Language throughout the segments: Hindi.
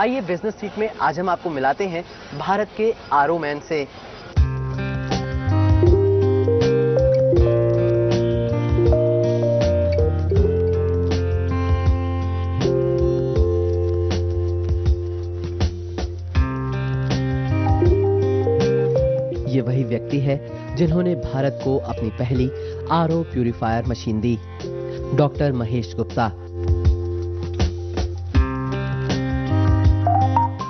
आइए बिजनेस सीट में आज हम आपको मिलाते हैं भारत के आरओ मैन से। ये वही व्यक्ति है जिन्होंने भारत को अपनी पहली आरओ प्यूरिफायर मशीन दी, डॉक्टर महेश गुप्ता।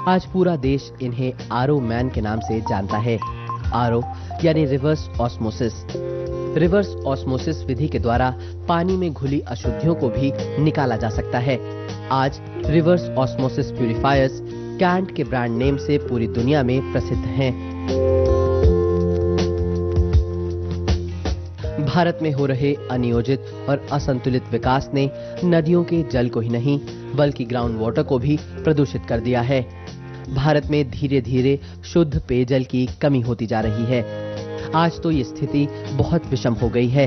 आज पूरा देश इन्हें आरओ मैन के नाम से जानता है। आरओ यानी रिवर्स ऑस्मोसिस। रिवर्स ऑस्मोसिस विधि के द्वारा पानी में घुली अशुद्धियों को भी निकाला जा सकता है। आज रिवर्स ऑस्मोसिस प्यूरिफायर्स कैंट के ब्रांड नेम से पूरी दुनिया में प्रसिद्ध हैं। भारत में हो रहे अनियोजित और असंतुलित विकास ने नदियों के जल को ही नहीं बल्कि ग्राउंड वाटर को भी प्रदूषित कर दिया है। भारत में धीरे धीरे शुद्ध पेयजल की कमी होती जा रही है। आज तो ये स्थिति बहुत विषम हो गई है।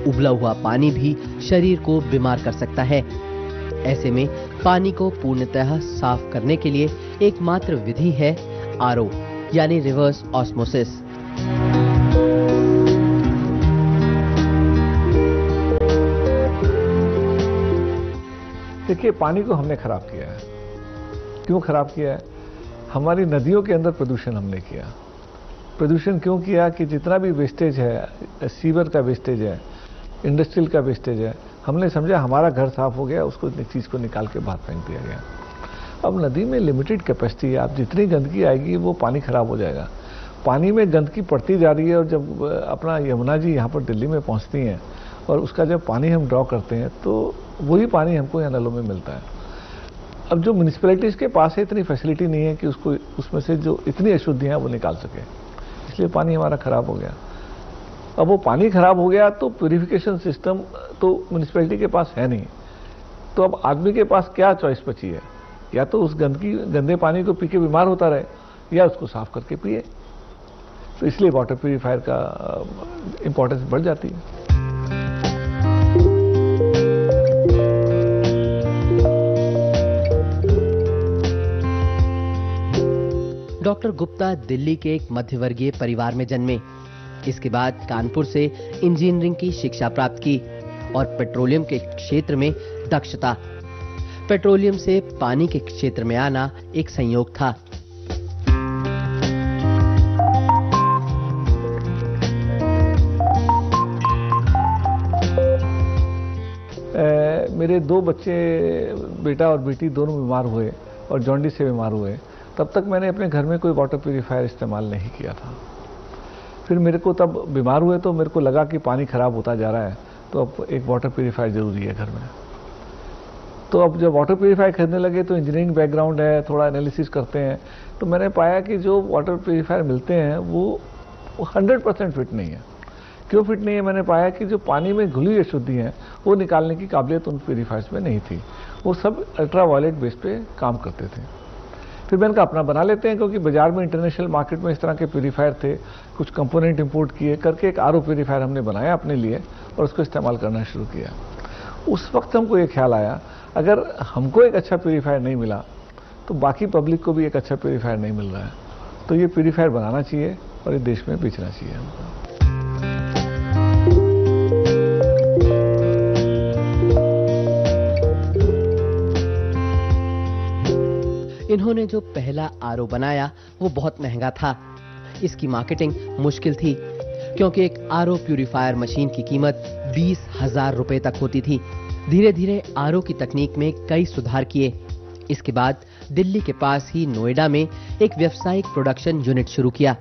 उबला हुआ पानी भी शरीर को बीमार कर सकता है। ऐसे में पानी को पूर्णतः साफ करने के लिए एकमात्र विधि है आरओ यानी रिवर्स ऑस्मोसिस। देखिए, पानी को हमने खराब किया है। क्यों खराब किया है? हमारी नदियों के अंदर प्रदूषण हमने किया। प्रदूषण क्यों किया कि जितना भी वेस्टेज है, सीवर का वेस्टेज है, इंडस्ट्रियल का वेस्टेज है, हमने समझा हमारा घर साफ हो गया, उसको चीज़ को निकाल के बाहर फेंक दिया गया। अब नदी में लिमिटेड कैपेसिटी है, आप जितनी गंदगी आएगी वो पानी खराब हो जाएगा। पानी में गंदगी बढ़ती जा रही है और जब अपना यमुना जी यहाँ पर दिल्ली में पहुँचती हैं और उसका जब पानी हम ड्रॉ करते हैं तो वही पानी हमको यहाँ नलों में मिलता है। अब जो म्यूनिसिपैलिटीज़ के पास है इतनी फैसिलिटी नहीं है कि उसको उसमें से जो इतनी अशुद्धियाँ वो निकाल सके, इसलिए पानी हमारा खराब हो गया। अब वो पानी खराब हो गया तो प्यूरिफिकेशन सिस्टम तो म्यूनिसिपैलिटी के पास है नहीं, तो अब आदमी के पास क्या चॉइस बची है? या तो उस गंदे पानी को पी के बीमार होता रहे या उसको साफ करके पिए। तो इसलिए वाटर प्यूरिफायर का इम्पोर्टेंस बढ़ जाती है। डॉक्टर गुप्ता दिल्ली के एक मध्यवर्गीय परिवार में जन्मे। इसके बाद कानपुर से इंजीनियरिंग की शिक्षा प्राप्त की और पेट्रोलियम के क्षेत्र में दक्षता। पेट्रोलियम से पानी के क्षेत्र में आना एक संयोग था। मेरे दो बच्चे, बेटा और बेटी, दोनों बीमार हुए और जॉन्डिस से बीमार हुए। तब तक मैंने अपने घर में कोई वाटर प्यूरिफायर इस्तेमाल नहीं किया था। फिर मेरे को तब बीमार हुए तो मेरे को लगा कि पानी खराब होता जा रहा है, तो अब एक वाटर प्यूरिफायर जरूरी है घर में। तो अब जब वाटर प्यूरिफायर खरीदने लगे तो इंजीनियरिंग बैकग्राउंड है, थोड़ा एनालिसिस करते हैं, तो मैंने पाया कि जो वाटर प्यूरिफायर मिलते हैं वो 100% फिट नहीं है। क्यों फिट नहीं है? मैंने पाया कि जो पानी में घुली अशुद्धि हैं वो निकालने की काबिलियत उन प्यूरिफायर्स में नहीं थी। वो सब अल्ट्रावायलेट बेस पे काम करते थे। फिर मैंने कहा अपना बना लेते हैं, क्योंकि बाजार में इंटरनेशनल मार्केट में इस तरह के प्यूरीफायर थे। कुछ कंपोनेंट इंपोर्ट किए करके एक आरओ प्यूरीफायर हमने बनाया अपने लिए और उसको इस्तेमाल करना शुरू किया। उस वक्त हमको ये ख्याल आया, अगर हमको एक अच्छा प्यूरीफायर नहीं मिला तो बाकी पब्लिक को भी एक अच्छा प्यूरीफायर नहीं मिल रहा है, तो ये प्यूरीफायर बनाना चाहिए और ये देश में बेचना चाहिए हमको। इन्होंने जो पहला आरओ बनाया वो बहुत महंगा था। इसकी मार्केटिंग मुश्किल थी, क्योंकि एक आरओ प्यूरिफायर मशीन की कीमत 20,000 रुपए तक होती थी। धीरे धीरे आरओ की तकनीक में कई सुधार किए। इसके बाद दिल्ली के पास ही नोएडा में एक व्यावसायिक प्रोडक्शन यूनिट शुरू किया।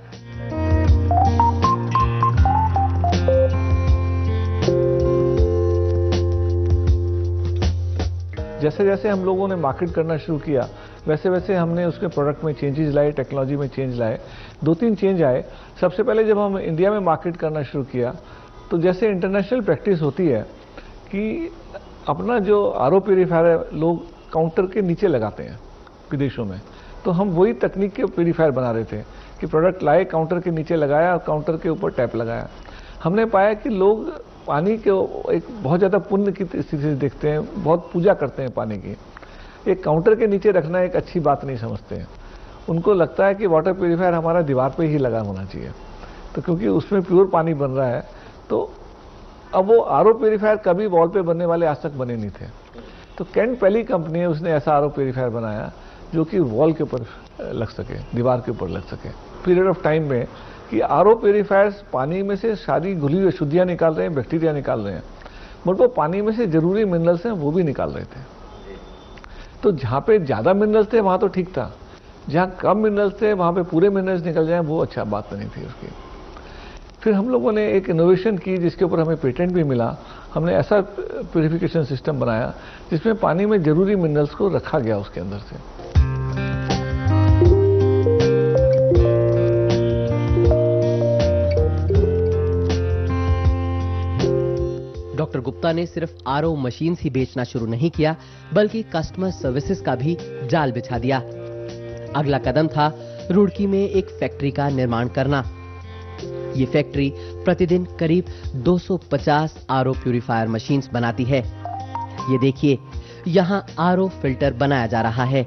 जैसे जैसे हम लोगों ने मार्केट करना शुरू किया वैसे वैसे हमने उसके प्रोडक्ट में चेंजेस लाए, टेक्नोलॉजी में चेंज लाए। 2-3 चेंज आए। सबसे पहले जब हम इंडिया में मार्केट करना शुरू किया तो जैसे इंटरनेशनल प्रैक्टिस होती है कि अपना जो आरओ प्यूरीफायर लोग काउंटर के नीचे लगाते हैं विदेशों में, तो हम वही तकनीक के प्यूरीफायर बना रहे थे कि प्रोडक्ट लाए, काउंटर के नीचे लगाया और काउंटर के ऊपर टैप लगाया। हमने पाया कि लोग पानी के एक बहुत ज़्यादा पुण्य की स्थिति से देखते हैं, बहुत पूजा करते हैं पानी की। एक काउंटर के नीचे रखना एक अच्छी बात नहीं समझते हैं। उनको लगता है कि वाटर प्यूरीफायर हमारा दीवार पे ही लगा होना चाहिए, तो क्योंकि उसमें प्योर पानी बन रहा है। तो अब वो आरओ प्यूरीफायर कभी वॉल पे बनने वाले आज तक बने नहीं थे। तो केंट पहली कंपनी है, उसने ऐसा आरओ प्यूरीफायर बनाया जो कि वॉल के ऊपर लग सके, दीवार के ऊपर लग सके। पीरियड ऑफ टाइम में कि आरओ प्यूरीफायर्स पानी में से सारी घुली हुई अशुद्धियां निकाल रहे हैं, बैक्टीरिया निकाल रहे हैं, बट वो पानी में से जरूरी मिनरल्स हैं वो भी निकाल रहे थे। तो जहाँ पे ज़्यादा मिनरल्स थे वहाँ तो ठीक था, जहाँ कम मिनरल्स थे वहाँ पे पूरे मिनरल्स निकल जाएं, वो अच्छा बात नहीं थी उसकी। फिर हम लोगों ने एक इनोवेशन की जिसके ऊपर हमें पेटेंट भी मिला। हमने ऐसा प्यूरिफिकेशन सिस्टम बनाया जिसमें पानी में जरूरी मिनरल्स को रखा गया उसके अंदर से। डॉक्टर गुप्ता ने सिर्फ आरओ मशीन ही बेचना शुरू नहीं किया, बल्कि कस्टमर सर्विसेज का भी जाल बिछा दिया। अगला कदम था रुड़की में एक फैक्ट्री का निर्माण करना। ये फैक्ट्री प्रतिदिन करीब 250 आरओ प्यूरिफायर मशीन्स बनाती है। ये देखिए, यहाँ आरओ फिल्टर बनाया जा रहा है।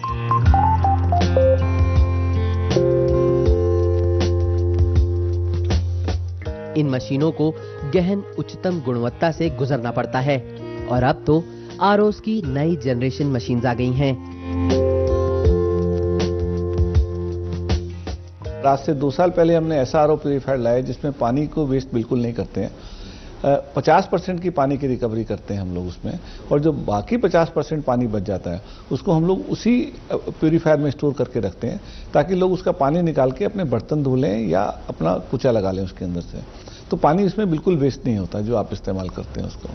इन मशीनों को गहन उच्चतम गुणवत्ता से गुजरना पड़ता है और अब तो आरओस की नई जनरेशन मशीन्स आ गई हैं। आज से 2 साल पहले हमने ऐसा आरओ प्यूरीफायर लाया जिसमें पानी को वेस्ट बिल्कुल नहीं करते हैं। 50% की पानी की रिकवरी करते हैं हम लोग उसमें, और जो बाकी 50% पानी बच जाता है उसको हम लोग उसी प्यूरीफायर में स्टोर करके रखते हैं, ताकि लोग उसका पानी निकाल के अपने बर्तन धो लें या अपना पोछा लगा लें उसके अंदर से। तो पानी उसमें बिल्कुल वेस्ट नहीं होता जो आप इस्तेमाल करते हैं उसको।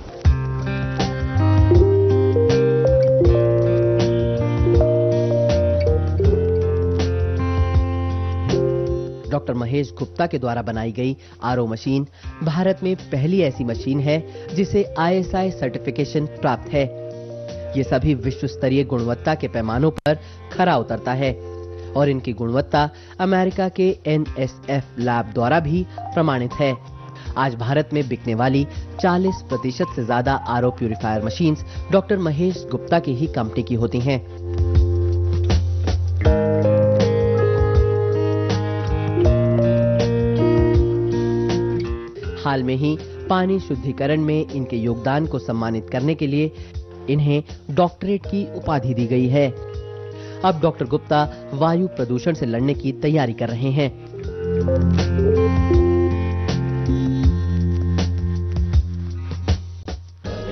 डॉक्टर महेश गुप्ता के द्वारा बनाई गई आरओ मशीन भारत में पहली ऐसी मशीन है जिसे आईएसआई सर्टिफिकेशन प्राप्त है। ये सभी विश्व स्तरीय गुणवत्ता के पैमानों पर खरा उतरता है और इनकी गुणवत्ता अमेरिका के NSF लैब द्वारा भी प्रमाणित है। आज भारत में बिकने वाली 40% से ज्यादा RO purifier machines doctor Mahesh Gupta की ही कंपनी की होती हैं। हाल में ही पानी शुद्धिकरण में इनके योगदान को सम्मानित करने के लिए इन्हें डॉक्टरेट की उपाधि दी गई है। अब डॉक्टर गुप्ता वायु प्रदूषण से लड़ने की तैयारी कर रहे हैं।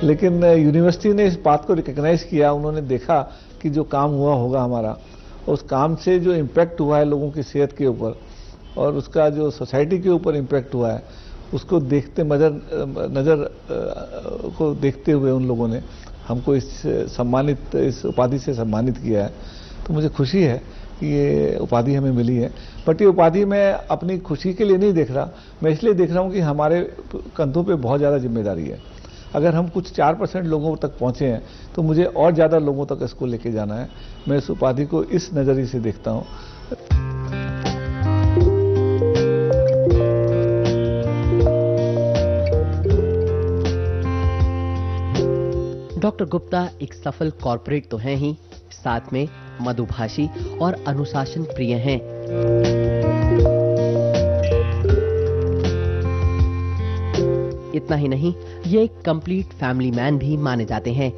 लेकिन यूनिवर्सिटी ने इस बात को रिकॉग्नाइज किया। उन्होंने देखा कि जो काम हुआ होगा हमारा, उस काम से जो इम्पैक्ट हुआ है लोगों की सेहत के ऊपर और उसका जो सोसाइटी के ऊपर इम्पैक्ट हुआ है, उसको देखते नजर को देखते हुए उन लोगों ने हमको इस उपाधि से सम्मानित किया है। तो मुझे खुशी है कि ये उपाधि हमें मिली है। बट ये उपाधि मैं अपनी खुशी के लिए नहीं देख रहा, मैं इसलिए देख रहा हूँ कि हमारे कंधों पे बहुत ज़्यादा जिम्मेदारी है। अगर हम कुछ 4% लोगों तक पहुँचे हैं तो मुझे और ज़्यादा लोगों तक इसको लेके जाना है। मैं इस उपाधि को इस नज़रिए से देखता हूँ। डॉक्टर गुप्ता एक सफल कॉर्पोरेट तो हैं ही, साथ में मधुभाषी और अनुशासन प्रिय हैं। इतना ही नहीं, ये एक कंप्लीट फैमिली मैन भी माने जाते हैं।